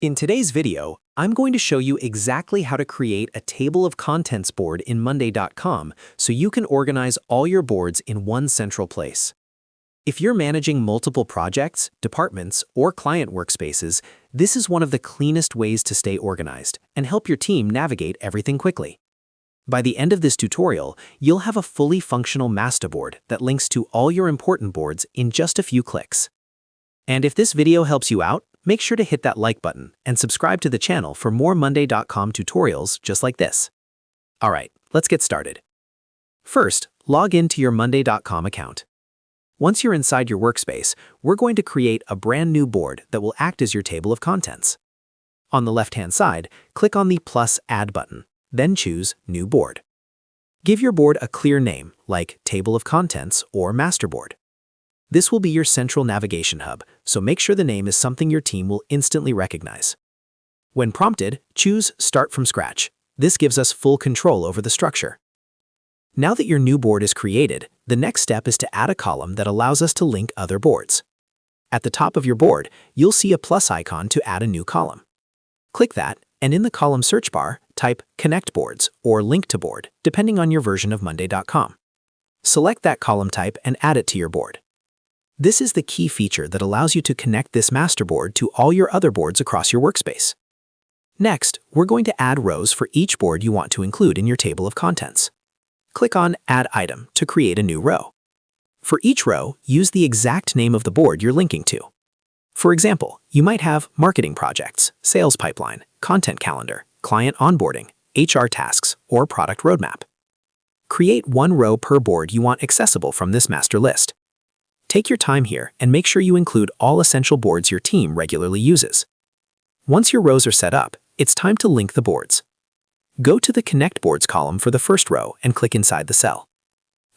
In today's video, I'm going to show you exactly how to create a table of contents board in Monday.com so you can organize all your boards in one central place. If you're managing multiple projects, departments, or client workspaces, this is one of the cleanest ways to stay organized and help your team navigate everything quickly. By the end of this tutorial, you'll have a fully functional master board that links to all your important boards in just a few clicks. And if this video helps you out, make sure to hit that like button and subscribe to the channel for more Monday.com tutorials just like this. Alright, let's get started. First, log into your Monday.com account. Once you're inside your workspace, we're going to create a brand new board that will act as your table of contents. On the left-hand side, click on the plus Add button, then choose New Board. Give your board a clear name like Table of Contents or Master Board. This will be your central navigation hub, so make sure the name is something your team will instantly recognize. When prompted, choose Start from Scratch. This gives us full control over the structure. Now that your new board is created, the next step is to add a column that allows us to link other boards. At the top of your board, you'll see a plus icon to add a new column. Click that, and in the column search bar, type Connect Boards or Link to Board, depending on your version of Monday.com. Select that column type and add it to your board. This is the key feature that allows you to connect this master board to all your other boards across your workspace. Next, we're going to add rows for each board you want to include in your table of contents. Click on Add Item to create a new row. For each row, use the exact name of the board you're linking to. For example, you might have Marketing Projects, Sales Pipeline, Content Calendar, Client Onboarding, HR Tasks, or Product Roadmap. Create one row per board you want accessible from this master list. Take your time here and make sure you include all essential boards your team regularly uses. Once your rows are set up, it's time to link the boards. Go to the Connect Boards column for the first row and click inside the cell.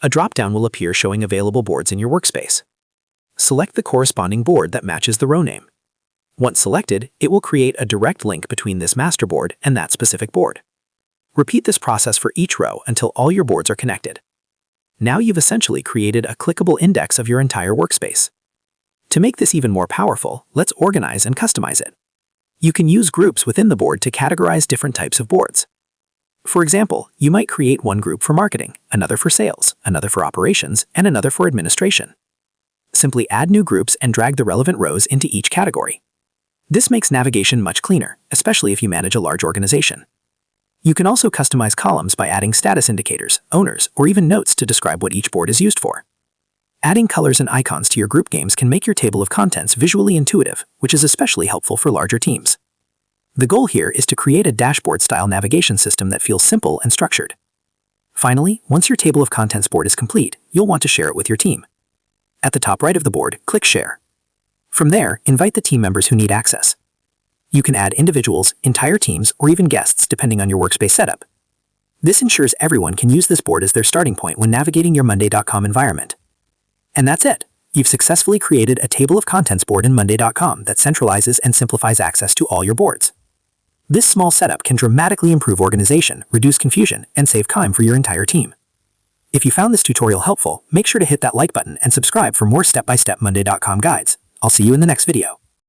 A drop-down will appear showing available boards in your workspace. Select the corresponding board that matches the row name. Once selected, it will create a direct link between this master board and that specific board. Repeat this process for each row until all your boards are connected. Now you've essentially created a clickable index of your entire workspace. To make this even more powerful, let's organize and customize it. You can use groups within the board to categorize different types of boards. For example, you might create one group for marketing, another for sales, another for operations, and another for administration. Simply add new groups and drag the relevant rows into each category. This makes navigation much cleaner, especially if you manage a large organization. You can also customize columns by adding status indicators, owners, or even notes to describe what each board is used for. Adding colors and icons to your group games can make your table of contents visually intuitive, which is especially helpful for larger teams. The goal here is to create a dashboard-style navigation system that feels simple and structured. Finally, once your table of contents board is complete, you'll want to share it with your team. At the top right of the board, click Share. From there, invite the team members who need access. You can add individuals, entire teams, or even guests depending on your workspace setup. This ensures everyone can use this board as their starting point when navigating your Monday.com environment. And that's it. You've successfully created a table of contents board in Monday.com that centralizes and simplifies access to all your boards. This small setup can dramatically improve organization, reduce confusion, and save time for your entire team. If you found this tutorial helpful, make sure to hit that like button and subscribe for more step-by-step Monday.com guides. I'll see you in the next video.